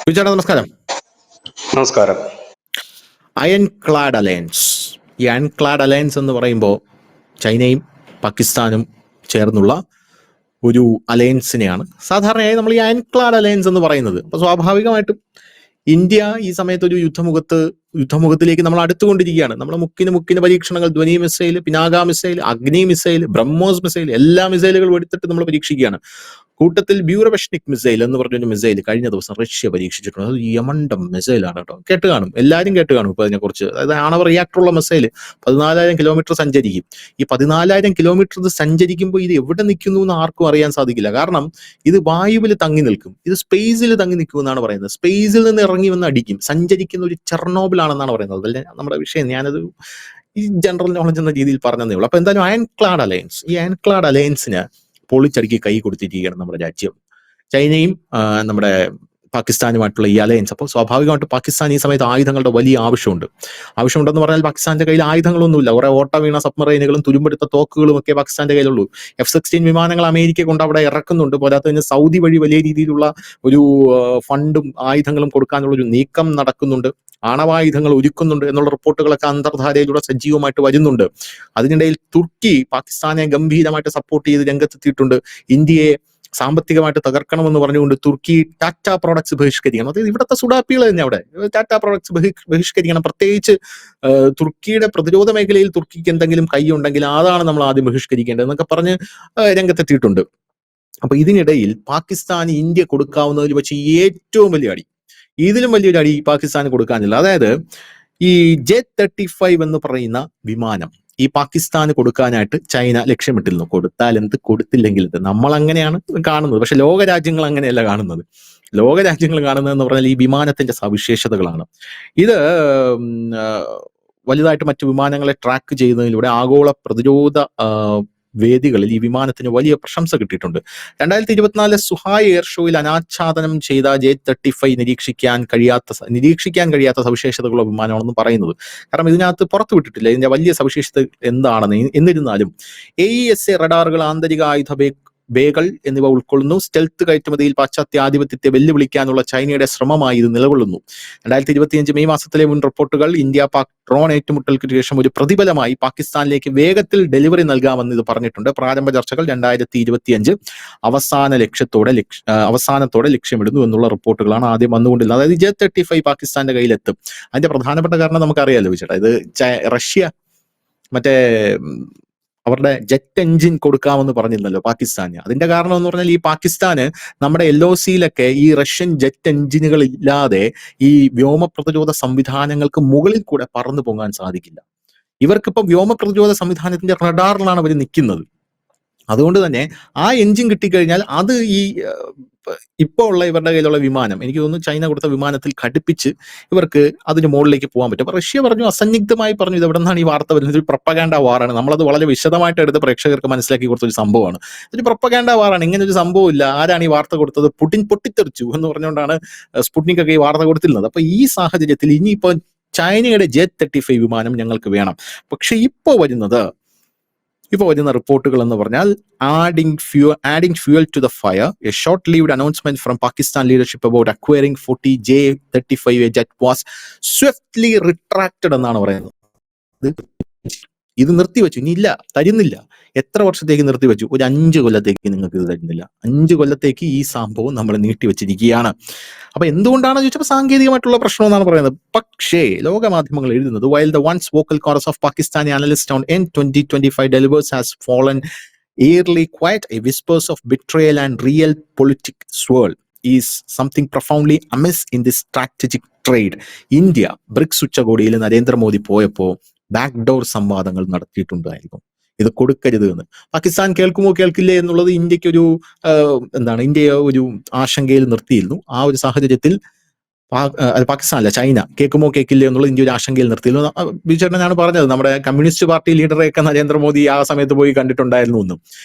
ചേട്ടാ നമസ്കാരം. നമസ്കാരം. Iron clad alliance. ഈ അയൺ ക്ലാഡ് അലയൻസ് എന്ന് പറയുമ്പോൾ ചൈനയും പാകിസ്ഥാനും ചേർന്നുള്ള ഒരു അലയൻസിനെയാണ് സാധാരണയായി നമ്മൾ ഈ അയൺ ക്ലാഡ് അലയൻസ് എന്ന് പറയുന്നത്. അപ്പോൾ സ്വാഭാവികമായിട്ടും ഇന്ത്യ ഈ സമയത്ത് ഒരു യുദ്ധമുഖത്തിലേക്ക് നമ്മൾ അടുത്തുകൊണ്ടിരിക്കുകയാണ്. നമ്മൾ മുക്കിന് പരീക്ഷണങ്ങൾ, ധ്വനി മിസൈൽ, പിനാക മിസൈൽ, അഗ്നി മിസൈൽ, ബ്രഹ്മോസ് മിസൈൽ, എല്ലാ മിസൈലുകളും എടുത്തിട്ട് നമ്മൾ പരീക്ഷിക്കുകയാണ്. കൂട്ടത്തിൽ ബ്യൂറബെഷ്നിക് മിസൈൽ എന്ന് പറഞ്ഞൊരു മിസൈൽ കഴിഞ്ഞ ദിവസം റഷ്യ പരീക്ഷിച്ചിട്ടുണ്ട്. അത് യമണ്ടം മിസൈലാണ് കേട്ടോ. കേട്ട് കാണും, എല്ലാവരും കേട്ട് കാണും ഇപ്പൊ അതിനെക്കുറിച്ച്. അതായത് ആണവ റിയാക്ടറുള്ള മിസൈൽ 14,000 കിലോമീറ്റർ സഞ്ചരിക്കും. ഈ 14,000 കിലോമീറ്റർ ഇത് സഞ്ചരിക്കുമ്പോൾ ഇത് എവിടെ നിൽക്കുന്നു എന്ന് ആർക്കും അറിയാൻ സാധിക്കില്ല. കാരണം ഇത് വായുവിൽ തങ്ങി നിൽക്കും, ഇത് സ്പേസിൽ തങ്ങി നിൽക്കും എന്നാണ് പറയുന്നത്. സ്പേസിൽ നിന്ന് ഇറങ്ങി വന്ന് അടിക്കും. സഞ്ചരിക്കുന്ന ഒരു ചെർണോബിലാണെന്നാണ് പറയുന്നത്. അതല്ല നമ്മുടെ വിഷയം. ഞാനത് ഈ ജനറൽ നോളജ് എന്ന രീതിയിൽ പറഞ്ഞതേ ഉള്ളൂ. അപ്പൊ എന്തായാലും അയൺ ക്ലാഡ് അലയൻസ്, ഈ അയൺ ക്ലാഡ് അലയൻസിന് പൊളിച്ചടുക്കി കൈ കൊടുത്തിരിക്കുകയാണ് നമ്മുടെ രാജ്യം. ചൈനയും നമ്മുടെ പാകിസ്ഥാനുമായിട്ടുള്ള ഈ അലയൻസ്. അപ്പോൾ സ്വാഭാവികമായിട്ട് പാകിസ്ഥാൻ ഈ സമയത്ത് ആയുധങ്ങളുടെ വലിയ ആവശ്യമുണ്ടെന്ന് പറഞ്ഞാൽ പാകിസ്ഥാന്റെ കയ്യിൽ ആയുധങ്ങളൊന്നുമില്ല. കുറെ ഓട്ട വീണ സബ്മറൈനുകളും തുരുമ്പെടുത്ത തോക്കുകളും ഒക്കെ പാകിസ്ഥാന്റെ കയ്യിലുള്ളൂ. F-16 വിമാനങ്ങൾ അമേരിക്ക കൊണ്ട് അവിടെ ഇറക്കുന്നുണ്ട്. പോരാത്തതിന് സൗദി വഴി വലിയ രീതിയിലുള്ള ഒരു ഫണ്ടും ആയുധങ്ങളും കൊടുക്കാനുള്ള ഒരു നീക്കം നടക്കുന്നുണ്ട്. ആണവായുധങ്ങൾ ഒരുക്കുന്നുണ്ട് എന്നുള്ള റിപ്പോർട്ടുകളൊക്കെ അന്തർധാരയിലൂടെ സജീവമായിട്ട് വരുന്നുണ്ട്. അതിനിടയിൽ തുർക്കി പാകിസ്ഥാനെ ഗംഭീരമായിട്ട് സപ്പോർട്ട് ചെയ്ത് രംഗത്തെത്തിയിട്ടുണ്ട്. ഇന്ത്യയെ സാമ്പത്തികമായിട്ട് തകർക്കണമെന്ന് പറഞ്ഞുകൊണ്ട് തുർക്കി ടാറ്റ പ്രോഡക്ട്സ് ബഹിഷ്കരിക്കണം. അതായത് ഇവിടുത്തെ സുഡാപ്പികൾ തന്നെ അവിടെ ടാറ്റ പ്രോഡക്ട്സ് ബഹിഷ്കരിക്കണം. പ്രത്യേകിച്ച് തുർക്കിയുടെ പ്രതിരോധ മേഖലയിൽ തുർക്കിക്ക് എന്തെങ്കിലും കൈയുണ്ടെങ്കിൽ അതാണ് നമ്മൾ ആദ്യം ബഹിഷ്കരിക്കേണ്ടത് എന്നൊക്കെ പറഞ്ഞ് രംഗത്തെത്തിയിട്ടുണ്ട്. അപ്പൊ ഇതിനിടയിൽ പാകിസ്ഥാന് ഇന്ത്യ കൊടുക്കാവുന്നതിൽ വെച്ച് ഏറ്റവും വലിയ അടി, ഇതിലും വലിയൊരു അടി പാകിസ്ഥാന് കൊടുക്കാനില്ല. അതായത് ഈ J-35 എന്ന് പറയുന്ന വിമാനം ഈ പാകിസ്ഥാന് കൊടുക്കാനായിട്ട് ചൈന ലക്ഷ്യമിട്ടിരുന്നു. കൊടുത്താൽ എന്ത്, കൊടുത്തില്ലെങ്കിൽ എന്ത്, നമ്മൾ അങ്ങനെയാണ് കാണുന്നത്. പക്ഷെ ലോകരാജ്യങ്ങൾ അങ്ങനെയല്ല കാണുന്നത്. ലോകരാജ്യങ്ങൾ കാണുന്നതെന്ന് പറഞ്ഞാൽ ഈ വിമാനത്തിന്റെ സവിശേഷതകളാണ്. ഇത് വലുതായിട്ട് മറ്റു വിമാനങ്ങളെ ട്രാക്ക് ചെയ്യുന്നതിലൂടെ ആഗോള പ്രതിരോധ വേദികളിൽ ഈ വിമാനത്തിന് വലിയ പ്രശംസ കിട്ടിയിട്ടുണ്ട്. 2024 സുഹായ് എയർ ഷോയിൽ അനാച്ഛാദനം ചെയ്ത J-35 നിരീക്ഷിക്കാൻ കഴിയാത്ത സവിശേഷതകളുള്ള വിമാനമാണെന്ന് പറയുന്നത്. കാരണം ഇതിനകത്ത് പുറത്തുവിട്ടിട്ടില്ല ഇതിന്റെ വലിയ സവിശേഷത എന്താണെന്ന്. എന്നിരുന്നാലും AESA റഡാറുകൾ, ആന്തരിക ആയുധ ബേകൾ എന്നിവ ഉൾക്കൊള്ളുന്നു. സ്റ്റെൽത്ത് കയറ്റുമതിയിൽ പാശ്ചാത്യാധിപത്യത്തെ വെല്ലുവിളിക്കാനുള്ള ചൈനയുടെ ശ്രമമായി ഇത് നിലകൊള്ളുന്നു. 2025 മെയ് മാസത്തിലെ മുൻ റിപ്പോർട്ടുകൾ ഇന്ത്യ പാക് ഡ്രോൺ ഏറ്റുമുട്ടൽക്ക് ശേഷം ഒരു പ്രതിഫലമായി പാകിസ്ഥാനിലേക്ക് വേഗത്തിൽ ഡെലിവറി നൽകാമെന്ന് ഇത് പറഞ്ഞിട്ടുണ്ട്. പ്രാരംഭ ചർച്ചകൾ 2025 അവസാനത്തോടെ ലക്ഷ്യമിടുന്നു എന്നുള്ള റിപ്പോർട്ടുകളാണ് ആദ്യം വന്നുകൊണ്ടിരുന്നത്. അതായത് J-35 പാകിസ്ഥാന്റെ കയ്യിലെത്തും. അതിന്റെ പ്രധാനപ്പെട്ട കാരണം നമുക്കറിയാലോ ചേട്ടാ. ഇത് റഷ്യ മറ്റേ അവരുടെ ജെറ്റ് എഞ്ചിൻ കൊടുക്കാമെന്ന് പറഞ്ഞിരുന്നല്ലോ പാകിസ്ഥാന്. അതിന്റെ കാരണം എന്ന് പറഞ്ഞാൽ ഈ പാകിസ്ഥാന് നമ്മുടെ LOCയിലൊക്കെ ഈ റഷ്യൻ ജെറ്റ് എഞ്ചിനുകൾ ഇല്ലാതെ ഈ വ്യോമ പ്രതിരോധ സംവിധാനങ്ങൾക്ക് മുകളിൽ കൂടെ പറന്നു പോകാൻ സാധിക്കില്ല. ഇവർക്കിപ്പം വ്യോമ പ്രതിരോധ സംവിധാനത്തിന്റെ റഡാറിലാണ് അവർ നിൽക്കുന്നത്. അതുകൊണ്ട് തന്നെ ആ എഞ്ചിൻ കിട്ടിക്കഴിഞ്ഞാൽ അത് ഈ ഇപ്പോൾ ഉള്ള ഇവരുടെ കയ്യിലുള്ള വിമാനം, എനിക്ക് തോന്നുന്നു ചൈന കൊടുത്ത വിമാനത്തിൽ ഘടിപ്പിച്ച് ഇവർക്ക് അതിന് മുകളിലേക്ക് പോകാൻ പറ്റും. അപ്പൊ റഷ്യ പറഞ്ഞു, അസന്നിഗ്ധമായി പറഞ്ഞു, ഇത് എവിടെ നിന്നാണ് ഈ വാർത്ത വരുന്നത്? ഒരു പ്രൊപ്പഗാൻഡ വാറാണ്. നമ്മളത് വളരെ വിശദമായിട്ട് എടുത്ത് പ്രേക്ഷകർക്ക് മനസ്സിലാക്കി കൊടുത്തൊരു സംഭവമാണ്. ഇതൊരു പ്രൊപ്പഗാൻഡ വാറാണ്, ഇങ്ങനെ ഒരു സംഭവം ഇല്ല. ആരാണ് ഈ വാർത്ത കൊടുത്തത്? പുടിൻ പൊട്ടിത്തെറിച്ചു എന്ന് പറഞ്ഞുകൊണ്ടാണ് സ്പുട്നിക് ഒക്കെ ഈ വാർത്ത കൊടുത്തിരുന്നത്. അപ്പൊ ഈ സാഹചര്യത്തിൽ ഇനിയിപ്പോ ചൈനയുടെ J-35 വിമാനം ഞങ്ങൾക്ക് വേണം. പക്ഷെ ഇപ്പോ വരുന്ന റിപ്പോർട്ടുകൾ എന്ന് പറഞ്ഞാൽ adding fuel to the fire, a short-lived announcement from Pakistan leadership about acquiring 40 J-35 jet was swiftly retracted എന്നാണ് പറയുന്നത്. ഇത് നിർത്തിവെച്ചു, ഇനി ഇല്ല, തരുന്നില്ല. എത്ര വർഷത്തേക്ക് നിർത്തിവെച്ചു? ഒരു 5 കൊല്ലത്തേക്ക് നിങ്ങൾക്ക് ഇത് തരുന്നില്ല. 5 കൊല്ലത്തേക്ക് ഈ സംഭവം നമ്മൾ നീട്ടിവെച്ചിരിക്കുകയാണ്. അപ്പൊ എന്തുകൊണ്ടാണെന്ന് ചോദിച്ചപ്പോൾ സാങ്കേതികമായിട്ടുള്ള പ്രശ്നം എന്നാണ് പറയുന്നത്. പക്ഷേ ലോകമാധ്യമങ്ങൾ എഴുതുന്നത് while the once vocal chorus of Pakistani analysts on end 2025 delivers has fallen eerily quiet, a whispers of betrayal and real politic swirl is something profoundly amiss in this strategic trade. India BRICS ഉച്ചകോടിയിൽ നരേന്ദ്രമോദി പോയപ്പോൾ backdoor സംവാദങ്ങൾ നടത്തിയിട്ടുണ്ടായിരുന്നു. ഇത് കൊടുക്കരുത് എന്ന്. പാകിസ്ഥാൻ കേൾക്കുമോ കേൾക്കില്ലേ എന്നുള്ളത് ഇന്ത്യക്ക് ഒരു ഇന്ത്യയെ ഒരു ആശങ്കയിൽ നിർത്തിയിരുന്നു. ആ ഒരു സാഹചര്യത്തിൽ പാകിസ്ഥാനല്ല, ചൈന കേൾക്കുമോ കേൾക്കില്ലേ എന്നുള്ളത് ഇന്ത്യ ഒരു ആശങ്കയിൽ നിർത്തിയിരുന്നു. ബിജെപിയാണ് പറഞ്ഞത്, നമ്മുടെ കമ്മ്യൂണിസ്റ്റ് പാർട്ടി ലീഡറെയൊക്കെ നരേന്ദ്രമോദി ആ സമയത്ത് പോയി കണ്ടിട്ടുണ്ടായിരുന്നു എന്നും.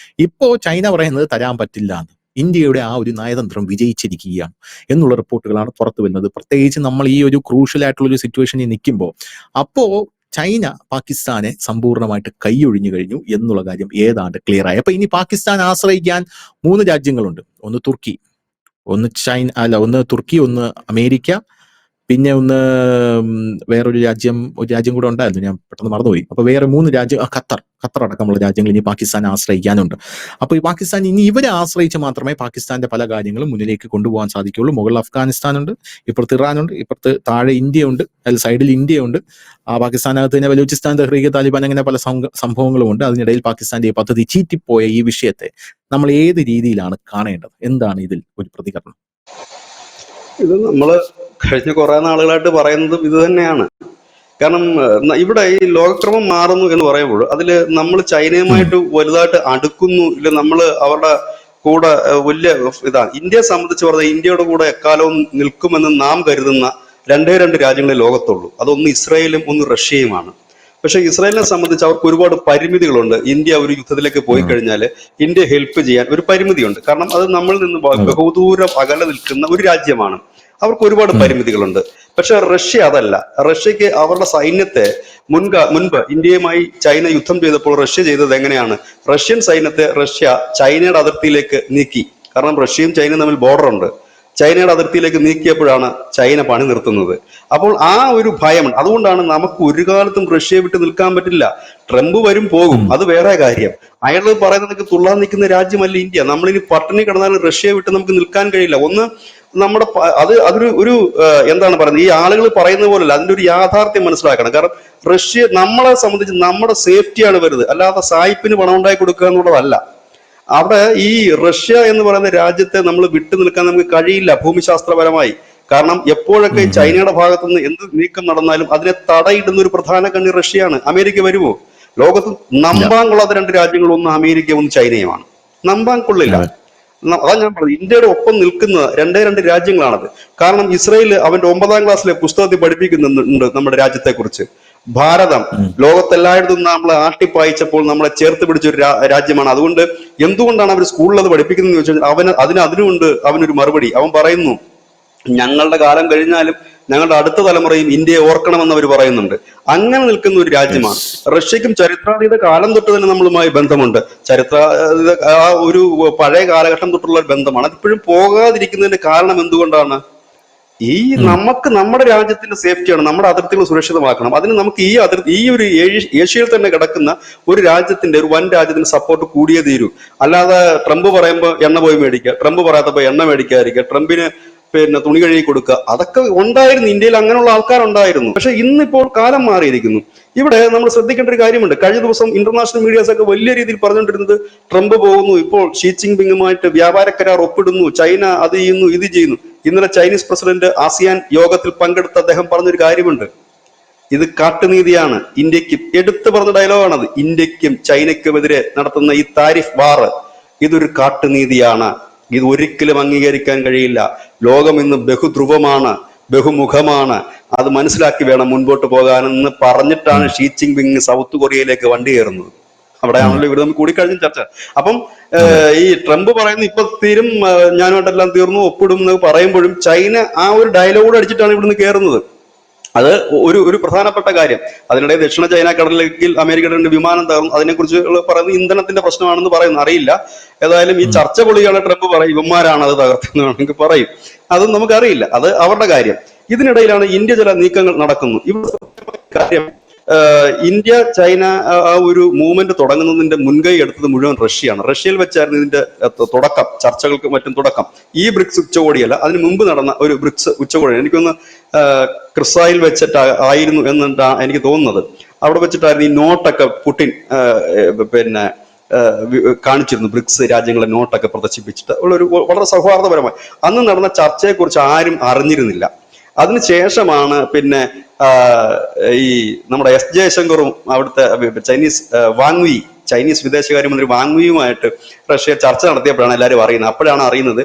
ഇപ്പോ ചൈന പറയുന്നത് തരാൻ പറ്റില്ല എന്ന്. ഇന്ത്യയുടെ ആ ഒരു നയതന്ത്രം വിജയിച്ചിരിക്കുകയാണ് എന്നുള്ള റിപ്പോർട്ടുകളാണ് പുറത്തു വരുന്നത്. പ്രത്യേകിച്ച് നമ്മൾ ഈ ഒരു ക്രൂഷ്യൽ ആയിട്ടുള്ള ഒരു സിറ്റുവേഷനിൽ നിൽക്കുമ്പോൾ അപ്പോ ചൈന പാകിസ്ഥാനെ സമ്പൂർണ്ണമായിട്ട് കൈയൊഴിഞ്ഞു കഴിഞ്ഞു എന്നുള്ള കാര്യം ഏതാണ്ട് ക്ലിയർ ആയി. അപ്പൊ ഇനി പാകിസ്ഥാൻ ആശ്രയിക്കാൻ 3 രാജ്യങ്ങളുണ്ട്. ഒന്ന് തുർക്കി, ഒന്ന് ചൈന അല്ല, ഒന്ന് തുർക്കി, ഒന്ന് അമേരിക്ക, പിന്നെ ഒന്ന് വേറൊരു രാജ്യം കൂടെ ഉണ്ടായിരുന്നു, ഞാൻ പെട്ടെന്ന് മറന്നുപോയി. അപ്പൊ വേറെ 3 രാജ്യം, ഖത്തർ അടക്കമുള്ള രാജ്യങ്ങൾ ഇനി പാകിസ്ഥാനെ ആശ്രയിക്കാനുണ്ട്. അപ്പൊ ഈ പാകിസ്ഥാൻ ഇനി ഇവരെ ആശ്രയിച്ച് മാത്രമേ പാകിസ്ഥാന്റെ പല കാര്യങ്ങളും മുന്നിലേക്ക് കൊണ്ടുപോകാൻ സാധിക്കുകയുള്ളൂ. മുകളിൽ അഫ്ഗാനിസ്ഥാനുണ്ട്, ഇപ്പുറത്ത് ഇറാനുണ്ട്, ഇപ്പുറത്ത് താഴെ ഇന്ത്യയുണ്ട്, അതിൽ സൈഡിൽ ഇന്ത്യയുണ്ട്. പാകിസ്ഥാനകത്ത് തന്നെ ബലൂചിസ്ഥാൻ, തെഹ്രീക്ക് താലിബാൻ, അങ്ങനെ പല സംഭവങ്ങളുമുണ്ട്. അതിനിടയിൽ പാകിസ്ഥാന്റെ ഈ പദ്ധതി ചീറ്റിപ്പോയ ഈ വിഷയത്തെ നമ്മൾ ഏത് രീതിയിലാണ് കാണേണ്ടത്? എന്താണ് ഇതിൽ ഒരു പ്രതികരണം? ഇത് നമ്മള് കഴിഞ്ഞ കുറെ നാളുകളായിട്ട് പറയുന്നതും ഇത് തന്നെയാണ്. കാരണം ഇവിടെ ഈ ലോകക്രമം മാറുന്നു എന്ന് പറയുമ്പോൾ അതിൽ നമ്മൾ ചൈനയുമായിട്ട് വലുതായിട്ട് അടുക്കുന്നു, ഇല്ല നമ്മൾ അവരുടെ കൂടെ വലിയ ഇതാണ്. ഇന്ത്യയെ സംബന്ധിച്ച് പറഞ്ഞാൽ ഇന്ത്യയുടെ കൂടെ എക്കാലവും നിൽക്കുമെന്ന് നാം കരുതുന്ന രണ്ട് രാജ്യങ്ങളെ ലോകത്തുള്ളൂ. അതൊന്ന് ഇസ്രായേലും ഒന്ന് റഷ്യയുമാണ്. പക്ഷെ ഇസ്രായേലിനെ സംബന്ധിച്ച് അവർക്ക് ഒരുപാട് പരിമിതികളുണ്ട്. ഇന്ത്യ ഒരു യുദ്ധത്തിലേക്ക് പോയി കഴിഞ്ഞാൽ ഇന്ത്യ ഹെൽപ്പ് ചെയ്യാൻ ഒരു പരിമിതിയുണ്ട്. കാരണം അത് നമ്മളിൽ നിന്ന് ബഹുദൂരം അകലെ നിൽക്കുന്ന ഒരു രാജ്യമാണ്. അവർക്ക് ഒരുപാട് പരിമിതികളുണ്ട്. പക്ഷെ റഷ്യ അതല്ല. റഷ്യക്ക് അവരുടെ സൈന്യത്തെ മുൻപ് ഇന്ത്യയുമായി ചൈന യുദ്ധം ചെയ്തപ്പോൾ റഷ്യ ചെയ്തത് എങ്ങനെയാണ്? റഷ്യൻ സൈന്യത്തെ റഷ്യ ചൈനയുടെ അതിർത്തിയിലേക്ക് നീക്കി. കാരണം റഷ്യയും ചൈനയും തമ്മിൽ ബോർഡർ ഉണ്ട്. ചൈനയുടെ അതിർത്തിയിലേക്ക് നീക്കിയപ്പോഴാണ് ചൈന പണി നിർത്തുന്നത്. അപ്പോൾ ആ ഒരു ഭയമുണ്ട്. അതുകൊണ്ടാണ് നമുക്ക് ഒരു കാലത്തും റഷ്യയെ വിട്ട് നിൽക്കാൻ പറ്റില്ല. ട്രംപ് വരും പോകും, അത് വേറെ കാര്യം. അയാൾ പറയുന്നത് തുള്ളാൻ നിൽക്കുന്ന രാജ്യമല്ല ഇന്ത്യ. നമ്മളിനി പട്ടിണി കിടന്നാലും റഷ്യയെ വിട്ട് നമുക്ക് നിൽക്കാൻ കഴിയില്ല. ഒന്ന് നമ്മുടെ അതൊരു എന്താണ് പറയുന്നത്, ഈ ആളുകൾ പറയുന്ന പോലല്ല, അതിന്റെ ഒരു യാഥാർത്ഥ്യം മനസ്സിലാക്കണം. കാരണം റഷ്യ നമ്മളെ സംബന്ധിച്ച് നമ്മുടെ സേഫ്റ്റിയാണ് വരുന്നത്, അല്ലാതെ സായിപ്പിന് പണം ഉണ്ടാക്കി കൊടുക്കുക എന്നുള്ളതല്ല. അവിടെ ഈ റഷ്യ എന്ന് പറയുന്ന രാജ്യത്തെ നമ്മൾ വിട്ടു നിൽക്കാൻ നമുക്ക് കഴിയില്ല ഭൂമിശാസ്ത്രപരമായി. കാരണം എപ്പോഴൊക്കെ ചൈനയുടെ ഭാഗത്തുനിന്ന് എന്ത് നീക്കം നടന്നാലും അതിനെ തടയിടുന്ന ഒരു പ്രധാന കണ്ണി റഷ്യയാണ്. അമേരിക്ക വരുമോ? ലോകത്ത് നമ്പാൻ കൊള്ളാത്ത 2 രാജ്യങ്ങൾ, ഒന്ന് അമേരിക്ക, ഒന്ന് ചൈനയുമാണ്. നമ്പാൻ കൊള്ളില്ല. അതാ ഞാൻ പറഞ്ഞത്, ഇന്ത്യയുടെ ഒപ്പം നിൽക്കുന്ന 2 രാജ്യങ്ങളാണത്. കാരണം ഇസ്രായേൽ അവന്റെ 9ാം ക്ലാസ്സിലെ പുസ്തകത്തിൽ പഠിപ്പിക്കുന്നുണ്ട് നമ്മുടെ രാജ്യത്തെ കുറിച്ച്. ഭാരതം ലോകത്തെല്ലായിടത്തും നമ്മളെ ആട്ടിപ്പായിച്ചപ്പോൾ നമ്മളെ ചേർത്ത് പിടിച്ച ഒരു രാജ്യമാണ്. അതുകൊണ്ട് എന്തുകൊണ്ടാണ് അവർ സ്കൂളിൽ അത് പഠിപ്പിക്കുന്നത് എന്ന് ചോദിച്ചാൽ അതിനുണ്ട് അവനൊരു മറുപടി. അവൻ പറയുന്നു, ഞങ്ങളുടെ കാലം കഴിഞ്ഞാലും ഞങ്ങളുടെ അടുത്ത തലമുറയും ഇന്ത്യയെ ഓർക്കണമെന്ന് അവർ പറയുന്നുണ്ട്. അങ്ങനെ നിൽക്കുന്ന ഒരു രാജ്യമാണ്. റഷ്യക്കും ചരിത്രാതീത കാലം തൊട്ട് തന്നെ നമ്മളുമായി ബന്ധമുണ്ട്. ആ ഒരു പഴയ കാലഘട്ടം തൊട്ടുള്ള ഒരു ബന്ധമാണ്. അതിപ്പോഴും പോകാതിരിക്കുന്നതിന്റെ കാരണം എന്തുകൊണ്ടാണ്? ഈ നമുക്ക് നമ്മുടെ രാജ്യത്തിന്റെ സേഫ്റ്റിയാണ്, നമ്മുടെ അതിർത്തികൾ സുരക്ഷിതമാക്കണം. അതിന് നമുക്ക് ഈ ഒരു ഏഷ്യയിൽ തന്നെ കിടക്കുന്ന ഒരു രാജ്യത്തിന്റെ, ഒരു വൻ രാജ്യത്തിന്റെ സപ്പോർട്ട് കൂടിയേ തീരൂ. അല്ലാതെ ട്രംപ് പറയുമ്പോൾ എണ്ണ പോയി മേടിക്കുക, ട്രംപ് പറയാത്തപ്പോൾ എണ്ണ മേടിക്കാതിരിക്കുക, ട്രംപിന് തുണി കഴുകി കൊടുക്കുക, അതൊക്കെ ഉണ്ടായിരുന്നു. ഇന്ത്യയിൽ അങ്ങനെയുള്ള ആൾക്കാരുണ്ടായിരുന്നു. പക്ഷെ ഇന്നിപ്പോൾ കാലം മാറിയിരിക്കുന്നു. ഇവിടെ നമ്മൾ ശ്രദ്ധിക്കേണ്ട ഒരു കാര്യമുണ്ട്. കഴിഞ്ഞ ദിവസം ഇന്റർനാഷണൽ മീഡിയാസ് ഒക്കെ വലിയ രീതിയിൽ പറഞ്ഞുകൊണ്ടിരുന്നത് ട്രംപ് പോകുന്നു, ഇപ്പോൾ ഷീ ജിൻപിങ്ങുമായിട്ട് വ്യാപാര കരാർ ഒപ്പിടുന്നു, ചൈന അത് ചെയ്യുന്നു, ഇത് ചെയ്യുന്നു. ഇന്നലെ ചൈനീസ് പ്രസിഡന്റ് ആസിയാൻ യോഗത്തിൽ പങ്കെടുത്ത് അദ്ദേഹം പറഞ്ഞൊരു കാര്യമുണ്ട്, ഇത് കാട്ടുനീതിയാണ്. ഇന്ത്യക്കും എടുത്തു പറഞ്ഞ ഡയലോഗാണത്. ഇന്ത്യക്കും ചൈനയ്ക്കുമെതിരെ നടത്തുന്ന ഈ താരിഫ് വാർ ഇതൊരു കാട്ടുനീതിയാണ്. ഇത് ഒരിക്കലും അംഗീകരിക്കാൻ കഴിയില്ല. ലോകം ഇന്ന് ബഹുധ്രുവമാണ്, ബഹുമുഖമാണ്. അത് മനസ്സിലാക്കി വേണം മുൻപോട്ട് പോകാനെന്ന് പറഞ്ഞിട്ടാണ് ഷീ ജിൻപിങ് സൗത്ത് കൊറിയയിലേക്ക് വണ്ടി കയറുന്നത്. അവിടെയാണല്ലോ ഇവർ തമ്മിൽ കൂടിക്കഴിഞ്ഞ ചർച്ച. അപ്പം ഈ ട്രംപ് പറയുന്നു ഇപ്പൊ തീരും, ഞാനുമായിട്ടെല്ലാം തീർന്നു, ഒപ്പിടും എന്ന് പറയുമ്പോഴും ചൈന ആ ഒരു ഡയലോഗ് അടിച്ചിട്ടാണ് ഇവിടുന്ന് കയറുന്നത്. അത് ഒരു പ്രധാനപ്പെട്ട കാര്യം. അതിനിടെ ദക്ഷിണ ചൈന കടലിലേക്ക് അമേരിക്കയുടെ വിമാനം തകർന്നു. അതിനെക്കുറിച്ച് പറയുന്നത് ഇന്ധനത്തിന്റെ പ്രശ്നമാണെന്ന് പറയുന്നു, അറിയില്ല. ഏതായാലും ഈ ചർച്ച പൊളിയാണ്. ട്രംപ് പറയും ഇവന്മാരാണ് അത് തകർത്തെന്ന് വേണമെങ്കിൽ പറയും. അതൊന്നും നമുക്കറിയില്ല, അത് അവരുടെ കാര്യം. ഇതിനിടയിലാണ് ഇന്ത്യ ചില നീക്കങ്ങൾ നടക്കുന്നു. ഇവിടെ കാര്യം, ഇന്ത്യ ചൈന ആ ഒരു മൂവ്മെന്റ് തുടങ്ങുന്നതിന്റെ മുൻകൈ എടുത്തത് മുഴുവൻ റഷ്യയാണ്. റഷ്യയിൽ വെച്ചായിരുന്നു ഇതിന്റെ തുടക്കം, ചർച്ചകൾക്ക് മറ്റും തുടക്കം. ഈ ബ്രിക്സ് ഉച്ചകോടിയല്ല, അതിന് മുമ്പ് നടന്ന ഒരു ബ്രിക്സ് ഉച്ചകോടി, എനിക്കൊന്ന് ക്രിസായിൽ വെച്ചിട്ട് ആയിരുന്നു എന്നാണ് എനിക്ക് തോന്നുന്നത്. അവിടെ വെച്ചിട്ടായിരുന്നു ഈ നോട്ടൊക്കെ പുടിൻ കാണിച്ചിരുന്നു. ബ്രിക്സ് രാജ്യങ്ങളെ നോട്ടൊക്കെ പ്രദർശിപ്പിച്ചിട്ട് ഉള്ളൊരു വളരെ സൗഹാർദ്ദപരമായി അന്ന് നടന്ന ചർച്ചയെക്കുറിച്ച് ആരും അറിഞ്ഞിരുന്നില്ല. അതിനുശേഷമാണ് ഈ നമ്മുടെ എസ് ജയശങ്കറും അവിടുത്തെ ചൈനീസ് വിദേശകാര്യമന്ത്രി വാങ്വിയുമായിട്ട് റഷ്യ ചർച്ച നടത്തിയപ്പോഴാണ് എല്ലാവരും അറിയുന്നത്. അപ്പോഴാണ് അറിയുന്നത്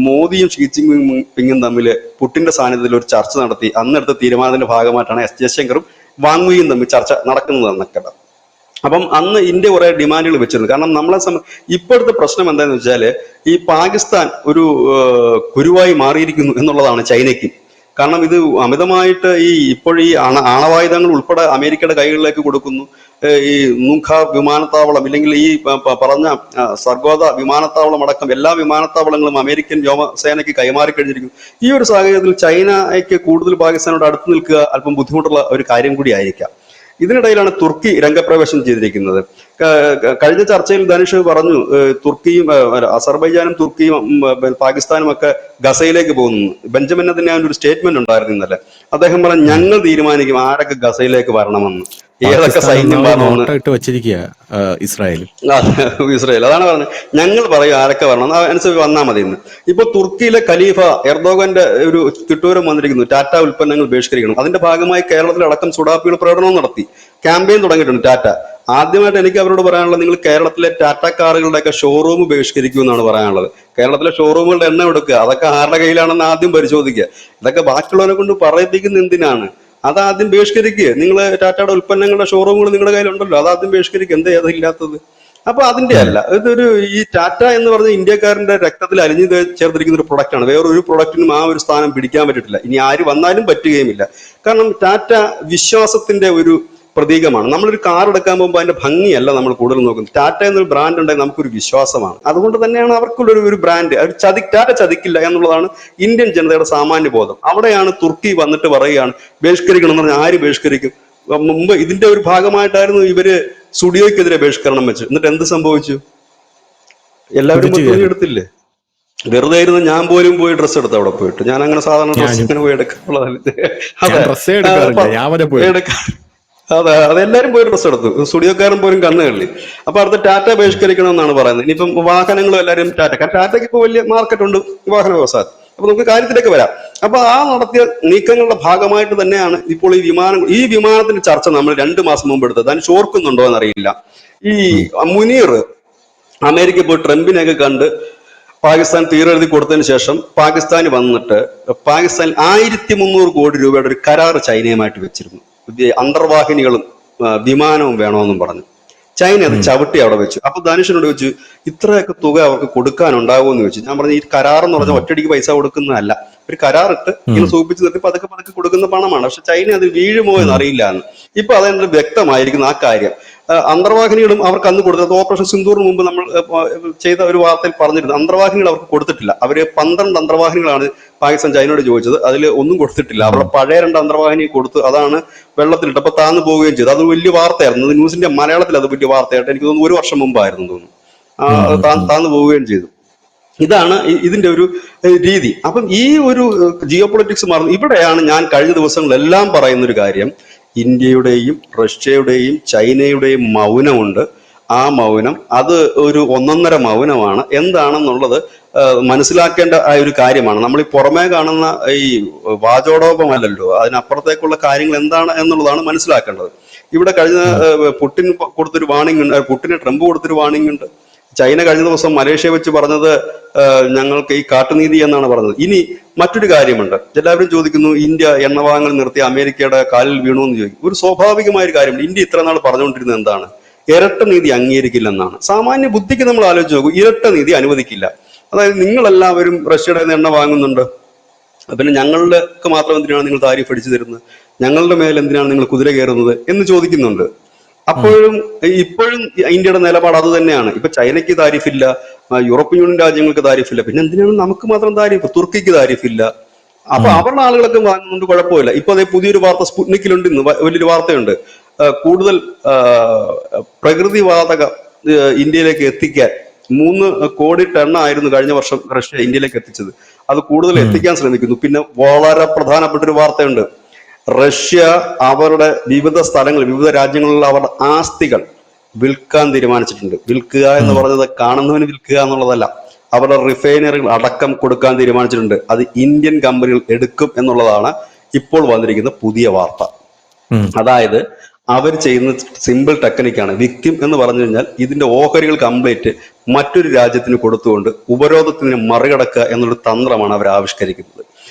മോദിയും ഷീ ജിൻപിങ്ങും തമ്മിൽ പുടിന്റെ സാന്നിധ്യത്തിൽ ഒരു ചർച്ച നടത്തി. അന്നെടുത്ത തീരുമാനത്തിന്റെ ഭാഗമായിട്ടാണ് എസ് ജയശങ്കറും വാങ്വിയും തമ്മിൽ ചർച്ച നടക്കുന്നത് എന്നൊക്കെ. അപ്പം അന്ന് ഇന്ത്യ കുറെ ഡിമാൻഡുകൾ വെച്ചിരുന്നു. കാരണം നമ്മളെ ഇപ്പോഴത്തെ പ്രശ്നം എന്താണെന്ന് വെച്ചാൽ ഈ പാകിസ്ഥാൻ ഒരു കുരുവായി മാറിയിരിക്കുന്നു എന്നുള്ളതാണ് ചൈനയ്ക്ക്. കാരണം ഇത് അമിതമായിട്ട് ഇപ്പോഴീ ആണവായുധങ്ങൾ ഉൾപ്പെടെ അമേരിക്കയുടെ കൈകളിലേക്ക് കൊടുക്കുന്നു. ഈ നൂഖ വിമാനത്താവളം ഇല്ലെങ്കിൽ ഈ പറഞ്ഞ സർഗോദ വിമാനത്താവളം അടക്കം എല്ലാ വിമാനത്താവളങ്ങളും അമേരിക്കൻ വ്യോമസേനയ്ക്ക് കൈമാറി കഴിഞ്ഞിരിക്കുന്നു. ഈ ഒരു സാഹചര്യത്തിൽ ചൈനയ്ക്ക് കൂടുതൽ പാകിസ്ഥാനോട് അടുത്ത് നിൽക്കുക അല്പം ബുദ്ധിമുട്ടുള്ള ഒരു കാര്യം കൂടി ആയിരിക്കാം. ഇതിനിടയിലാണ് തുർക്കി രംഗപ്രവേശം ചെയ്തിരിക്കുന്നത്. കഴിഞ്ഞ ചർച്ചയിൽ ധനുഷ് പറഞ്ഞു തുർക്കിയും അസർബൈജാനും തുർക്കിയും പാകിസ്ഥാനും ഒക്കെ ഗസയിലേക്ക് പോകുന്നു. ബെഞ്ചമിൻ നെതന്യാഹുവിന്റെ ഒരു സ്റ്റേറ്റ്മെന്റ് ഉണ്ടായിരുന്നു ഇന്നലെ. അദ്ദേഹം പറഞ്ഞു ഞങ്ങൾ തീരുമാനിക്കും ആരൊക്കെ ഗസയിലേക്ക് വരണമെന്ന്, ഏതൊക്കെ സൈന്യം വരണമെന്ന്. ഇസ്രായേൽ അതാണ് പറഞ്ഞത്, ഞങ്ങൾ പറയും ആരൊക്കെ വരണം, അനുസരിച്ച് വന്നാൽ മതി എന്ന്. ഇപ്പൊ തുർക്കിയിലെ ഖലീഫ എർദോഗന്റെ ഒരു തിട്ടൂരം വന്നിരിക്കുന്നു, ടാറ്റ ഉൽപ്പന്നങ്ങൾ ബഹിഷ്കരിക്കണം. അതിന്റെ ഭാഗമായി കേരളത്തിലടക്കം സുഡാപ്പികൾ പ്രകടനവും നടത്തി, ക്യാമ്പയിൻ തുടങ്ങിയിട്ടുണ്ട് ടാറ്റ. ആദ്യമായിട്ട് എനിക്ക് അവരോട് പറയാനുള്ളത്, നിങ്ങൾ കേരളത്തിലെ ടാറ്റ കാറുകളുടെയൊക്കെ ഷോറൂം ബഹിഷ്കരിക്കൂ എന്നാണ് പറയാനുള്ളത്. കേരളത്തിലെ ഷോറൂമുകളുടെ എണ്ണം എടുക്കുക, അതൊക്കെ ആരുടെ കയ്യിലാണെന്ന് ആദ്യം പരിശോധിക്കുക. ഇതൊക്കെ ബാക്കിയുള്ളവരെ കൊണ്ട് പറയിപ്പിക്കുന്ന എന്തിനാണ്? അതാദ്യം ബഹിഷ്കരിക്കുക. നിങ്ങൾ ടാറ്റയുടെ ഉൽപ്പന്നങ്ങളുടെ ഷോറൂമുകൾ നിങ്ങളുടെ കയ്യിലുണ്ടല്ലോ, അതാദ്യം ബഹിഷ്കരിക്കുക. എന്തേ അതില്ലാത്തത്? അപ്പൊ അതിന്റെ അല്ല, ഇതൊരു ഈ ടാറ്റ എന്ന് പറഞ്ഞ ഇന്ത്യക്കാരന്റെ രക്തത്തിൽ അലിഞ്ഞു ചേർത്തിരിക്കുന്ന ഒരു പ്രൊഡക്റ്റാണ്. വേറൊരു പ്രൊഡക്റ്റിനും ആ ഒരു സ്ഥാനം പിടിക്കാൻ പറ്റിയിട്ടില്ല, ഇനി ആര് വന്നാലും പറ്റുകയുമില്ല. കാരണം ടാറ്റ വിശ്വാസത്തിന്റെ ഒരു പ്രതീകമാണ്. നമ്മളൊരു കാർ എടുക്കാൻ പോകുമ്പോൾ അതിന്റെ ഭംഗിയല്ല നമ്മൾ കൂടുതൽ നോക്കുന്നത്. ടാറ്റ എന്നൊരു ബ്രാൻഡ് ഉണ്ടെങ്കിൽ നമുക്കൊരു വിശ്വാസമാണ്. അതുകൊണ്ട് തന്നെയാണ് അവർക്കുള്ള ഒരു ബ്രാൻഡ്. ടാറ്റ ചതിക്കില്ല എന്നുള്ളതാണ് ഇന്ത്യൻ ജനതയുടെ സാമാന്യ ബോധം. അവിടെയാണ് തുർക്കി വന്നിട്ട് പറയുകയാണ് ബഹിഷ്കരിക്കണം എന്ന് പറഞ്ഞാൽ ആര് ബഹിഷ്കരിക്കും? മുമ്പ് ഇതിന്റെ ഒരു ഭാഗമായിട്ടായിരുന്നു ഇവര് സ്റ്റുഡിയോയ്ക്കെതിരെ ബഹിഷ്കരണം വെച്ച്. എന്നിട്ട് എന്ത് സംഭവിച്ചു? എല്ലാവരും തുണി എടുത്തില്ലേ? വെറുതെ ഇരുന്ന് ഞാൻ പോലും പോയി ഡ്രസ്സ് എടുത്ത് അവിടെ പോയിട്ട്. ഞാൻ അങ്ങനെ സാധാരണ ഡ്രസ്സ് ഇങ്ങനെ പോയി എടുക്കാനുള്ളതല്ല. അതെ, അതെല്ലാരും പോയി ഡ്രസ്സ് എടുത്തു, സ്റ്റുഡിയോക്കാരൻ പോലും കണ്ണ് കള്ളി. അപ്പൊ അടുത്ത ടാറ്റ ബഹിഷ്കരിക്കണം എന്നാണ് പറയുന്നത്. ഇനിയിപ്പം വാഹനങ്ങളും എല്ലാവരും ടാറ്റയ്ക്ക് ഇപ്പൊ വലിയ മാർക്കറ്റ് ഉണ്ട് വാഹന വ്യവസായം. അപ്പൊ നമുക്ക് കാര്യത്തിലേക്ക് വരാം. അപ്പൊ ആ നടത്തിയ നീക്കങ്ങളുടെ ഭാഗമായിട്ട് തന്നെയാണ് ഇപ്പോൾ ഈ വിമാനത്തിന്റെ ചർച്ച നമ്മൾ 2 മാസം മുമ്പ് എടുത്തത്. അതിന് ഓർക്കുന്നുണ്ടോ എന്നറിയില്ല. ഈ മുനീർ അമേരിക്ക പോയി ട്രംപിനെയൊക്കെ കണ്ട് പാകിസ്ഥാൻ തീരെഴുതി കൊടുത്തതിന് ശേഷം പാകിസ്ഥാന് വന്നിട്ട് പാകിസ്ഥാൻ 1300 കോടി രൂപയുടെ ഒരു കരാർ ചൈനയുമായിട്ട് വെച്ചിരുന്നു. അന്തർവാഹിനികളും വിമാനവും വേണമെന്നും പറഞ്ഞു. ചൈന അത് ചവിട്ടി അവിടെ വെച്ചു. അപ്പൊ ധനുഷിനോട് ചോദിച്ചു, ഇത്രയൊക്കെ തുക അവർക്ക് കൊടുക്കാനുണ്ടാകുമെന്ന് ചോദിച്ചു. ഞാൻ പറഞ്ഞു, ഈ കരാർ എന്ന് പറഞ്ഞാൽ ഒറ്റയടിക്ക് പൈസ കൊടുക്കുന്നതല്ല, ഒരു കരാറിട്ട് ഇങ്ങനെ സൂചിപ്പിച്ച് നിർത്തി പതുക്കെ പതുക്കെ കൊടുക്കുന്ന പണമാണ്. പക്ഷെ ചൈന അത് വീഴുമോ എന്ന് അറിയില്ല എന്ന്. ഇപ്പൊ അതെന്ത് വ്യക്തമായിരിക്കുന്നു ആ കാര്യം. അന്തർവാഹിനികളും അവർക്ക് അന്ന് കൊടുത്തത് ഓപ്പറേഷൻ സിന്ദൂറിന് മുമ്പ് നമ്മൾ ചെയ്ത ഒരു വാർത്തയിൽ പറഞ്ഞിരുന്നു. അന്തർവാഹിനികൾ അവർക്ക് കൊടുത്തിട്ടില്ല. അവര് 12 അന്തർവാഹിനികളാണ് പാകിസ്ഥാൻ ചൈനയോട് ചോദിച്ചത്. അതിൽ ഒന്നും കൊടുത്തിട്ടില്ല. അവരുടെ പഴയ 2 അന്തർവാഹിനി കൊടുത്ത് അതാണ് വെള്ളത്തിലിട്ടപ്പോൾ താന്നു പോവുകയും ചെയ്തു. അത് വലിയ വാർത്തയായിരുന്നു. ന്യൂസിന്റെ മലയാളത്തിൽ അത് വലിയ വാർത്തയായിട്ട് എനിക്ക് തോന്നുന്നു 1 വർഷം മുമ്പായിരുന്നു തോന്നുന്നു. താന്നു പോവുകയും ചെയ്തു. ഇതാണ് ഇതിന്റെ ഒരു രീതി. അപ്പം ഈ ഒരു ജിയോ പൊളിറ്റിക്സ് മാറുന്നു. ഇവിടെയാണ് ഞാൻ കഴിഞ്ഞ ദിവസങ്ങളെല്ലാം പറയുന്ന ഒരു കാര്യം, ഇന്ത്യയുടെയും റഷ്യയുടെയും ചൈനയുടെയും മൗനമുണ്ട്. ആ മൗനം അത് ഒരു ഒന്നൊന്നര മൗനമാണ്. എന്താണെന്നുള്ളത് മനസ്സിലാക്കേണ്ട ആ ഒരു കാര്യമാണ്. നമ്മൾ ഈ പുറമേ കാണുന്ന ഈ വാചോടോപമല്ലല്ലോ, അതിനപ്പുറത്തേക്കുള്ള കാര്യങ്ങൾ എന്താണ് എന്നുള്ളതാണ് മനസ്സിലാക്കേണ്ടത്. ഇവിടെ കഴിഞ്ഞ പുടിൻ കൊടുത്തൊരു വാണിംഗ് ഉണ്ട്, പുടിന് ട്രംപ് കൊടുത്തൊരു വാണിംഗ് ഉണ്ട്. ചൈന കഴിഞ്ഞ ദിവസം മലേഷ്യ വെച്ച് പറഞ്ഞത് ഞങ്ങൾക്ക് ഈ കാട്ടുനീതി എന്നാണ് പറഞ്ഞത്. ഇനി മറ്റൊരു കാര്യമുണ്ട്, എല്ലാവരും ചോദിക്കുന്നു ഇന്ത്യ എണ്ണവാങ്ങൽ നിർത്തി അമേരിക്കയുടെ കാലിൽ വീണു എന്ന് ചോദിക്കും. ഒരു സ്വാഭാവികമായ ഒരു കാര്യമുണ്ട്. ഇന്ത്യ ഇത്ര നാൾ പറഞ്ഞുകൊണ്ടിരുന്നത് എന്താണ്? ഇരട്ട നീതി അംഗീകരിക്കില്ലെന്നാണ്. സാമാന്യ ബുദ്ധിക്ക് നമ്മൾ ആലോചിച്ച് നോക്കും, ഇരട്ട നീതി അനുവദിക്കില്ല. അതായത് നിങ്ങളെല്ലാവരും റഷ്യയുടെ എണ്ണ വാങ്ങുന്നുണ്ട്, പിന്നെ ഞങ്ങൾക്ക് മാത്രം എന്തിനാണ് നിങ്ങൾ താരിഫ് അടിച്ചു തരുന്നത്, ഞങ്ങളുടെ മേൽ എന്തിനാണ് നിങ്ങൾ കുതിര കയറുന്നത് എന്ന് ചോദിക്കുന്നുണ്ട്. ഇപ്പോഴും ഇന്ത്യയുടെ നിലപാട് അത് തന്നെയാണ്. ഇപ്പൊ ചൈനയ്ക്ക് താരിഫില്ല, യൂറോപ്യൻ യൂണിയൻ രാജ്യങ്ങൾക്ക് താരിഫില്ല, പിന്നെ എന്തിനാണ് നമുക്ക് മാത്രം താരിഫ്? തുർക്കിക്ക് താരിഫില്ല. അപ്പൊ അവരുടെ ആളുകളൊക്കെ വാങ്ങുന്നുണ്ട്, കുഴപ്പമില്ല. ഇപ്പൊ അതേ പുതിയൊരു വാർത്ത സ്പുട്നിക്കിലുണ്ട്, ഇന്ന് വലിയൊരു വാർത്തയുണ്ട്. കൂടുതൽ പ്രകൃതിവാതക ഇന്ത്യയിലേക്ക് എത്തിക്കാൻ 3 കോടി ടൺ ആയിരുന്നു കഴിഞ്ഞ വർഷം റഷ്യ ഇന്ത്യയിലേക്ക് എത്തിച്ചത്. അത് കൂടുതൽ എത്തിക്കാൻ ശ്രമിക്കുന്നു. പിന്നെ വളരെ പ്രധാനപ്പെട്ട ഒരു വാർത്തയുണ്ട്, റഷ്യ അവരുടെ വിവിധ സ്ഥലങ്ങൾ, വിവിധ രാജ്യങ്ങളിലുള്ള അവരുടെ ആസ്തികൾ വിൽക്കാൻ തീരുമാനിച്ചിട്ടുണ്ട്. വിൽക്കുക എന്ന് പറഞ്ഞത് കാണുന്നവന് വിൽക്കുക എന്നുള്ളതല്ല, അവരുടെ റിഫൈനറികൾ അടക്കം കൊടുക്കാൻ തീരുമാനിച്ചിട്ടുണ്ട്. അത് ഇന്ത്യൻ കമ്പനികൾ എടുക്കും എന്നുള്ളതാണ് ഇപ്പോൾ വന്നിരിക്കുന്ന പുതിയ വാർത്ത. അതായത് അവർ ചെയ്യുന്ന സിമ്പിൾ ടെക്നിക്കാണ്. വിക്ടിം എന്ന് പറഞ്ഞു കഴിഞ്ഞാൽ ഇതിന്റെ ഓഹരികൾ കംപ്ലീറ്റ് മറ്റൊരു രാജ്യത്തിന് കൊടുത്തുകൊണ്ട് ഉപരോധത്തിന് മറികടക്കുക എന്നുള്ള തന്ത്രമാണ് അവർ ആവിഷ്കരിക്കുന്നത്.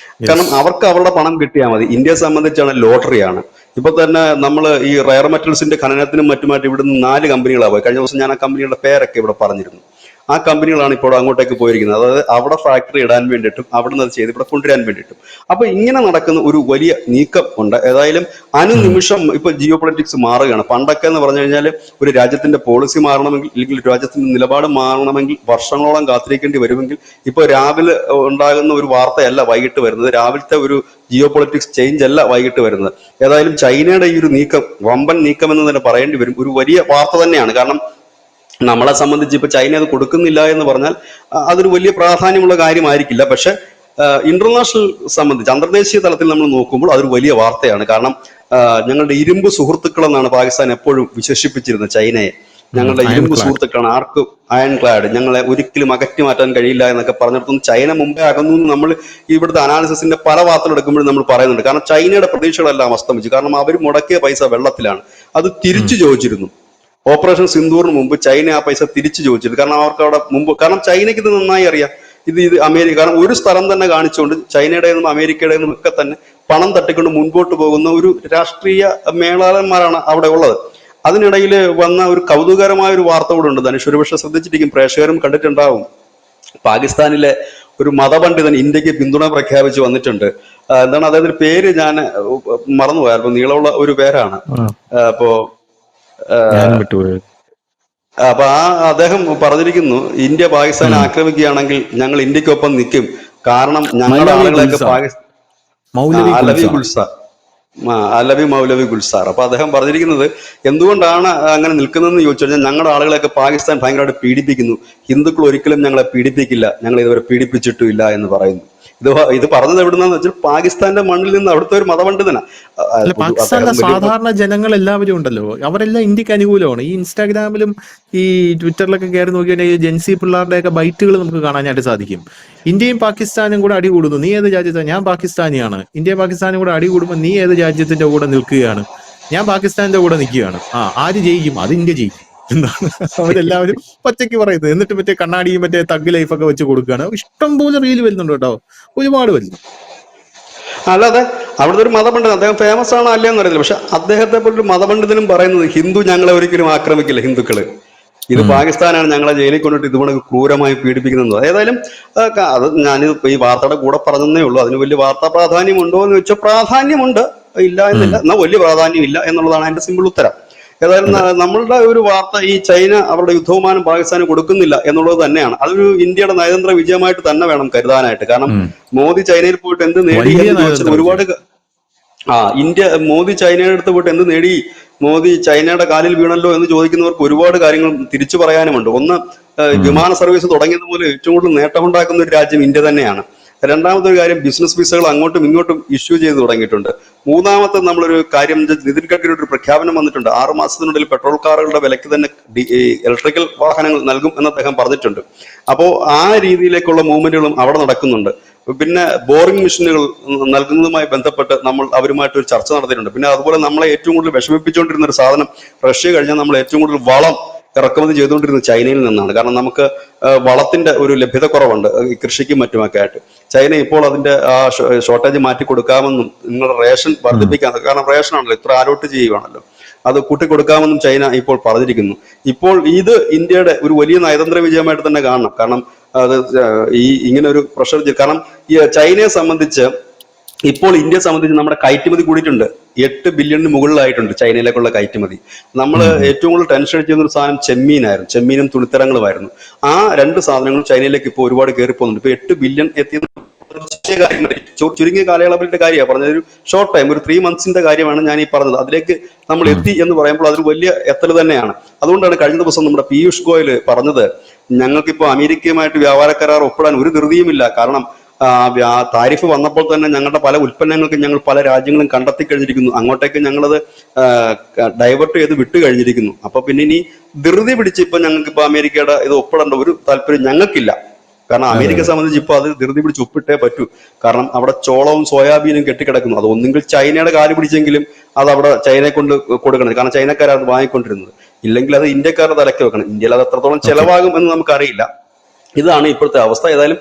കാരണം അവർക്ക് അവരുടെ പണം കിട്ടിയാൽ മതി. ഇന്ത്യയെ സംബന്ധിച്ചാണ് ലോട്ടറിയാണ്. ഇപ്പൊ തന്നെ നമ്മൾ ഈ റയർ മെറ്റൽസിന്റെ ഖനനത്തിനും മറ്റുമായിട്ട് ഇവിടുന്ന് 4 കമ്പനികളാണ് പോയി. കഴിഞ്ഞ ദിവസം ഞാൻ ആ കമ്പനികളുടെ പേരൊക്കെ ഇവിടെ പറഞ്ഞിരുന്നു. ആ കമ്പനികളാണ് ഇപ്പോൾ അങ്ങോട്ടേക്ക് പോയിരിക്കുന്നത്. അതായത് അവിടെ ഫാക്ടറി ഇടാൻ വേണ്ടിയിട്ടും അവിടെ നിന്ന് അത് ചെയ്ത് ഇവിടെ കൊണ്ടുവരാൻ വേണ്ടിയിട്ടും. അപ്പൊ ഇങ്ങനെ നടക്കുന്ന ഒരു വലിയ നീക്കം ഉണ്ട്. ഏതായാലും അനുനിമിഷം ഇപ്പൊ ജിയോ പൊളിറ്റിക്സ് മാറുകയാണ്. പണ്ടൊക്കെ എന്ന് പറഞ്ഞു കഴിഞ്ഞാൽ ഒരു രാജ്യത്തിന്റെ പോളിസി മാറണമെങ്കിൽ അല്ലെങ്കിൽ ഒരു രാജ്യത്തിന്റെ നിലപാട് മാറണമെങ്കിൽ വർഷങ്ങളോളം കാത്തിരിക്കേണ്ടി വരുമെങ്കിൽ ഇപ്പൊ രാവിലെ ഉണ്ടാകുന്ന ഒരു വാർത്തയല്ല വൈകിട്ട് വരുന്നത്, രാവിലത്തെ ഒരു ജിയോ പൊളിറ്റിക്സ് ചേഞ്ച് അല്ല വൈകിട്ട് വരുന്നത്. ഏതായാലും ചൈനയുടെ ഈ ഒരു നീക്കം വമ്പൻ നീക്കം എന്ന് തന്നെ പറയേണ്ടി വരും. ഒരു വലിയ വാർത്ത തന്നെയാണ്. കാരണം നമ്മളെ സംബന്ധിച്ച് ഇപ്പൊ ചൈന അത് കൊടുക്കുന്നില്ല എന്ന് പറഞ്ഞാൽ അതൊരു വലിയ പ്രാധാന്യമുള്ള കാര്യമായിരിക്കില്ല. പക്ഷെ ഇന്റർനാഷണൽ സംബന്ധിച്ച് അന്തർദേശീയ തലത്തിൽ നമ്മൾ നോക്കുമ്പോൾ അതൊരു വലിയ വാർത്തയാണ്. കാരണം ഞങ്ങളുടെ ഇരുമ്പ് സുഹൃത്തുക്കൾ എന്നാണ് പാകിസ്ഥാൻ എപ്പോഴും വിശേഷിപ്പിച്ചിരുന്നത് ചൈനയെ. ഞങ്ങളുടെ ഇരുമ്പ് സുഹൃത്തുക്കളാണ്, ആർക്കും അയൺ ക്ലാഡ്, ഞങ്ങളെ ഒരിക്കലും അകറ്റി മാറ്റാൻ കഴിയില്ല എന്നൊക്കെ പറഞ്ഞിടത്തും ചൈന മുമ്പേ അകന്നു എന്ന് നമ്മൾ ഇവിടുത്തെ അനാലിസിസിന്റെ പല വാർത്തകൾ എടുക്കുമ്പോഴും നമ്മൾ പറയുന്നുണ്ട്. കാരണം ചൈനയുടെ പ്രതീക്ഷകളെല്ലാം അസ്തമിച്ചു. കാരണം അവർ മുടക്കിയ പൈസ വെള്ളത്തിലാണ്. അത് തിരിച്ചു ചോദിച്ചിരുന്നു. ഓപ്പറേഷൻ സിന്ദൂറിന് മുമ്പ് ചൈന ആ പൈസ തിരിച്ചു ചോദിച്ചിരുന്നു. കാരണം അവർക്ക് അവിടെ മുമ്പ്, കാരണം ചൈനയ്ക്ക് ഇത് നന്നായി അറിയാം ഇത് അമേരിക്ക, കാരണം ഒരു സ്ഥലം തന്നെ കാണിച്ചുകൊണ്ട് ചൈനയുടെ നിന്നും അമേരിക്കയുടെ നിന്നും ഒക്കെ തന്നെ പണം തട്ടിക്കൊണ്ട് മുൻപോട്ട് പോകുന്ന ഒരു രാഷ്ട്രീയ മേളാളന്മാരാണ് അവിടെ ഉള്ളത്. അതിനിടയിൽ വന്ന ഒരു കൗതുകരമായ ഒരു വാർത്ത കൂടെ ഉണ്ട് ധനുഷ്, ഒരുപക്ഷെ ശ്രദ്ധിച്ചിരിക്കും, പ്രേക്ഷകരും കണ്ടിട്ടുണ്ടാവും. പാകിസ്ഥാനിലെ ഒരു മതപണ്ഡിതൻ ഇന്ത്യക്ക് പിന്തുണ പ്രഖ്യാപിച്ച് വന്നിട്ടുണ്ട്. എന്താണ് അദ്ദേഹത്തിന്റെ പേര്, ഞാൻ മറന്നുപോയ, അല്പം നീളമുള്ള ഒരു പേരാണ്. അപ്പോ അപ്പൊ അദ്ദേഹം പറഞ്ഞിരിക്കുന്നു, ഇന്ത്യ പാകിസ്ഥാനെ ആക്രമിക്കുകയാണെങ്കിൽ ഞങ്ങൾ ഇന്ത്യക്കൊപ്പം നിൽക്കും, കാരണം ഞങ്ങളുടെ ആളുകളെയൊക്കെ പാകിസ്ഥാൻ അലവി മൗലവി ഗുൽസാർ. അപ്പൊ അദ്ദേഹം പറഞ്ഞിരിക്കുന്നത് എന്തുകൊണ്ടാണ് അങ്ങനെ നിൽക്കുന്നതെന്ന് ചോദിച്ചു കഴിഞ്ഞാൽ ഞങ്ങളുടെ ആളുകളെയൊക്കെ പാകിസ്ഥാൻ ഭയങ്കരമായിട്ട് പീഡിപ്പിക്കുന്നു, ഹിന്ദുക്കൾ ഒരിക്കലും ഞങ്ങളെ പീഡിപ്പിക്കില്ല, ഞങ്ങൾ ഇതുവരെ പീഡിപ്പിച്ചിട്ടുമില്ല എന്ന് പറയുന്നു. ഇത് പറഞ്ഞത് എവിടുന്നാന്ന് വെച്ചാൽ പാകിസ്ഥാന്റെ മണ്ണിൽ നിന്ന് അവിടുത്തെ ഒരു മതപണ്ഡിതനാ. പാകിസ്ഥാനിലെ സാധാരണ ജനങ്ങൾ എല്ലാവരും ഉണ്ടല്ലോ, അവരെല്ലാം ഇന്ത്യക്ക് അനുകൂലമാണ്. ഈ ഇൻസ്റ്റാഗ്രാമിലും ഈ ട്വിറ്ററിലൊക്കെ കയറി നോക്കിയാൽ ജെൻസി പിള്ളേരുടെയൊക്കെ ബൈറ്റുകൾ നമുക്ക് കാണാനായിട്ട് സാധിക്കും. ഇന്ത്യയും പാകിസ്ഥാനും കൂടെ അടി കൂടുന്നു, നീ ഏത് രാജ്യത്താണ്? ഞാൻ പാകിസ്ഥാനിയാണ്. ഇന്ത്യ പാകിസ്ഥാനും കൂടെ അടി കൂടുമ്പോൾ നീ ഏത് രാജ്യത്തിന്റെ കൂടെ നിൽക്കുകയാണ്? ഞാൻ പാകിസ്ഥാന്റെ കൂടെ നിൽക്കുകയാണ്. ആര് ജയിക്കും? അത് ഇന്ത്യ ജയിക്കും എന്താണ് അവരെല്ലാവരും പച്ചയ്ക്ക് പറയുന്നത്. എന്നിട്ട് മറ്റേ കണ്ണാടിയും മറ്റേ തഗ് ലൈഫൊക്കെ വെച്ച് കൊടുക്കുകയാണ്. ഇഷ്ടം പോലെ റീൽ വരുന്നുണ്ട് കേട്ടോ, ഒരുപാട് വരുന്നു. അല്ലാതെ അവിടുത്തെ ഒരു മതപണ്ഡിതൻ, അദ്ദേഹം ഫേമസ് ആണോ അല്ലയെന്ന് അറിയില്ല, പക്ഷെ അദ്ദേഹത്തെ പോലൊരു മതപണ്ഡിതനും പറയുന്നത് ഹിന്ദു ഞങ്ങളെ ഒരിക്കലും ആക്രമിക്കില്ല, ഹിന്ദുക്കള് ഇത് പാകിസ്ഥാനാണ് ഞങ്ങളെ ജയിലിൽ കൊണ്ടിട്ട് ഇതുകൊണ്ട് ക്രൂരമായി പീഡിപ്പിക്കുന്നത്. ഏതായാലും അത് ഞാനിത് ഈ വാർത്തയുടെ കൂടെ പറഞ്ഞതേ ഉള്ളൂ. അതിന് വലിയ വാർത്താ പ്രാധാന്യം ഉണ്ടോ എന്ന് വെച്ചാൽ പ്രാധാന്യമുണ്ട്, ഇല്ല എന്നില്ല, എന്നാൽ വലിയ പ്രാധാന്യം ഇല്ല എന്നുള്ളതാണ് അതിന്റെ സിമ്പിൾ ഉത്തരം. ഏതായാലും നമ്മളുടെ ഒരു വാർത്ത ഈ ചൈന അവരുടെ യുദ്ധവിമാനം പാകിസ്ഥാന് കൊടുക്കുന്നില്ല എന്നുള്ളത് തന്നെയാണ്. അതൊരു ഇന്ത്യയുടെ നയതന്ത്ര വിജയമായിട്ട് തന്നെ വേണം കരുതാനായിട്ട്. കാരണം മോദി ചൈനയിൽ പോയിട്ട് എന്ത് നേടി എന്ന് ചോദിച്ചാൽ ഒരുപാട് മോദി ചൈനയുടെ അടുത്ത് പോയിട്ട് എന്ത് നേടി, മോദി ചൈനയുടെ കാലിൽ വീണല്ലോ എന്ന് ചോദിക്കുന്നവർക്ക് ഒരുപാട് കാര്യങ്ങൾ തിരിച്ചു പറയാനുമുണ്ട്. ഒന്ന്, വിമാന സർവീസ് തുടങ്ങിയത് പോലെ ഏറ്റവും കൂടുതൽ നേട്ടമുണ്ടാക്കുന്ന ഒരു രാജ്യം ഇന്ത്യ തന്നെയാണ്. രണ്ടാമത്തെ ഒരു കാര്യം, ബിസിനസ് വിസകൾ അങ്ങോട്ടും ഇങ്ങോട്ടും ഇഷ്യൂ ചെയ്ത് തുടങ്ങിയിട്ടുണ്ട്. മൂന്നാമത്തെ നമ്മളൊരു കാര്യം, നിതിൻ ഗഡ്കരിയുടെ ഒരു പ്രഖ്യാപനം വന്നിട്ടുണ്ട്, 6 മാസത്തിനുള്ളിൽ പെട്രോൾ കാറുകളുടെ വിലയ്ക്ക് തന്നെ ഇലക്ട്രിക്കൽ വാഹനങ്ങൾ നൽകും എന്ന് അദ്ദേഹം പറഞ്ഞിട്ടുണ്ട്. അപ്പോൾ ആ രീതിയിലേക്കുള്ള മൂവ്മെന്റുകളും അവിടെ നടക്കുന്നുണ്ട്. പിന്നെ ബോറിംഗ് മെഷീനുകൾ നൽകുന്നതുമായി ബന്ധപ്പെട്ട് നമ്മൾ അവരുമായിട്ട് ഒരു ചർച്ച നടത്തിയിട്ടുണ്ട്. പിന്നെ അതുപോലെ നമ്മളെ ഏറ്റവും കൂടുതൽ വിഷമിപ്പിച്ചുകൊണ്ടിരുന്ന ഒരു സാധനം, റഷ്യ കഴിഞ്ഞാൽ നമ്മൾ ഏറ്റവും കൂടുതൽ വളം ഇറക്കുമതി ചെയ്തുകൊണ്ടിരുന്നത് ചൈനയിൽ നിന്നാണ്. കാരണം നമുക്ക് വളത്തിന്റെ ഒരു ലഭ്യത കുറവുണ്ട് കൃഷിക്കും മറ്റുമൊക്കെ ആയിട്ട്. ചൈന ഇപ്പോൾ അതിന്റെ ആ ഷോർട്ടേജ് മാറ്റി കൊടുക്കാമെന്നും നിങ്ങളുടെ റേഷൻ വർദ്ധിപ്പിക്കാൻ, കാരണം റേഷനാണല്ലോ ഇത്ര അലോട്ട് ചെയ്യുവാണല്ലോ, അത് കൂട്ടിക്കൊടുക്കാമെന്നും ചൈന ഇപ്പോൾ പറഞ്ഞിരിക്കുന്നു. ഇപ്പോൾ ഇത് ഇന്ത്യയുടെ ഒരു വലിയ നയതന്ത്ര വിജയമായിട്ട് തന്നെ കാണണം. കാരണം അത് ഇങ്ങനെ ഒരു പ്രഷർ, കാരണം ഈ ചൈനയെ സംബന്ധിച്ച് ഇപ്പോൾ ഇന്ത്യയെ സംബന്ധിച്ച് നമ്മുടെ കയറ്റുമതി കൂടിയിട്ടുണ്ട്, 8 ബില്യണിന് മുകളിലായിട്ടുണ്ട് ചൈനയിലേക്കുള്ള കയറ്റുമതി. നമ്മൾ ഏറ്റവും കൂടുതൽ ടെൻഷൻ അടിച്ചിരുന്ന ഒരു സാധനം ചെമ്മീനായിരുന്നു, ചെമ്മീനും തുണിത്തരങ്ങളുമായിരുന്നു. ആ 2 സാധനങ്ങളും ചൈനയിലേക്ക് ഇപ്പോൾ ഒരുപാട് കയറി പോകുന്നുണ്ട്. ഇപ്പൊ 8 ബില്യൺ എത്തിയ ചുരുങ്ങിയ കാലയളവിന്റെ കാര്യമാണ് പറഞ്ഞത്, ഒരു ഷോർട്ട് ടൈം, ഒരു 3 മന്ത്സിന്റെ കാര്യമാണ് ഞാൻ ഈ പറഞ്ഞത്. അതിലേക്ക് നമ്മൾ എത്തി എന്ന് പറയുമ്പോൾ അതൊരു വലിയ എത്തൽ തന്നെയാണ്. അതുകൊണ്ടാണ് കഴിഞ്ഞ ദിവസം നമ്മുടെ പീയൂഷ് ഗോയൽ പറഞ്ഞത്, ഞങ്ങൾക്കിപ്പോൾ അമേരിക്കയുമായിട്ട് വ്യാപാര കരാർ ഒപ്പിടാൻ ഒരു ധൃതിയുമില്ല. കാരണം താരിഫ് വന്നപ്പോൾ തന്നെ ഞങ്ങളുടെ പല ഉൽപ്പന്നങ്ങൾക്കും ഞങ്ങൾ പല രാജ്യങ്ങളും കണ്ടെത്തി കഴിഞ്ഞിരിക്കുന്നു, അങ്ങോട്ടേക്ക് ഞങ്ങളത് ഡൈവേർട്ട് ചെയ്ത് വിട്ടു കഴിഞ്ഞിരിക്കുന്നു. അപ്പൊ പിന്നെ ഇനി ധൃതി പിടിച്ച് ഇപ്പൊ ഞങ്ങൾക്ക് ഇപ്പൊ അമേരിക്കയുടെ ഇത് ഒപ്പിടേണ്ട ഒരു താല്പര്യം ഞങ്ങൾക്കില്ല. കാരണം അമേരിക്കയെ സംബന്ധിച്ച് ഇപ്പൊ അത് ധൃതി പിടിച്ച് ഒപ്പിട്ടേ പറ്റൂ. കാരണം അവിടെ ചോളവും സോയാബീനും കെട്ടിക്കിടക്കുന്നു. അത് ഒന്നെങ്കിൽ ചൈനയുടെ കാല് പിടിച്ചെങ്കിലും അത് അവിടെ ചൈനയെ കൊണ്ട് കൊടുക്കണം, കാരണം ചൈനക്കാരാണ് വാങ്ങിക്കൊണ്ടിരുന്നത്. ഇല്ലെങ്കിൽ അത് ഇന്ത്യക്കാരുടെ തലയ്ക്ക് വെക്കണം. ഇന്ത്യയിൽ അത് എത്രത്തോളം ചെലവാകും എന്ന് നമുക്കറിയില്ല. ഇതാണ് ഇപ്പോഴത്തെ അവസ്ഥ. ഏതായാലും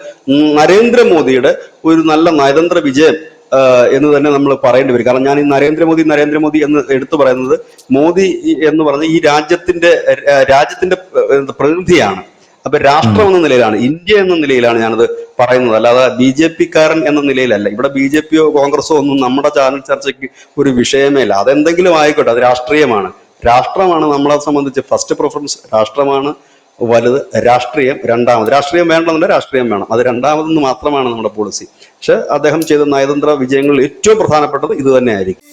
നരേന്ദ്രമോദിയുടെ ഒരു നല്ല നയതന്ത്ര വിജയം എന്ന് തന്നെ നമ്മൾ പറയേണ്ടി വരും. കാരണം ഞാൻ ഈ നരേന്ദ്രമോദി എന്ന് എടുത്തു പറയുന്നത്, മോദി എന്ന് പറഞ്ഞ ഈ രാജ്യത്തിന്റെ പ്രതിനിധിയാണ്. അപ്പൊ രാഷ്ട്രം എന്ന നിലയിലാണ്, ഇന്ത്യ എന്ന നിലയിലാണ് ഞാനത് പറയുന്നത്, അല്ലാതെ BJP-കാരൻ എന്ന നിലയിലല്ല. ഇവിടെ BJP-യോ കോൺഗ്രസോ ഒന്നും നമ്മുടെ ചാനൽ ചർച്ചയ്ക്ക് ഒരു വിഷയമേ അല്ല. അതെന്തെങ്കിലും ആയിക്കോട്ടെ, അത് രാഷ്ട്രീയമാണ്. രാഷ്ട്രമാണ് നമ്മളെ സംബന്ധിച്ച് ഫസ്റ്റ് പ്രിഫറൻസ്. രാഷ്ട്രമാണ് വലുത്, രാഷ്ട്രീയം രണ്ടാമത്. രാഷ്ട്രീയം വേണമെന്നുണ്ട്, രാഷ്ട്രീയം വേണം, അത് രണ്ടാമതെന്ന് മാത്രമാണ് നമ്മുടെ പോളിസി. പക്ഷെ അദ്ദേഹം ചെയ്ത നയതന്ത്ര വിജയങ്ങളിൽ ഏറ്റവും പ്രധാനപ്പെട്ടത് ഇത് തന്നെയായിരിക്കും.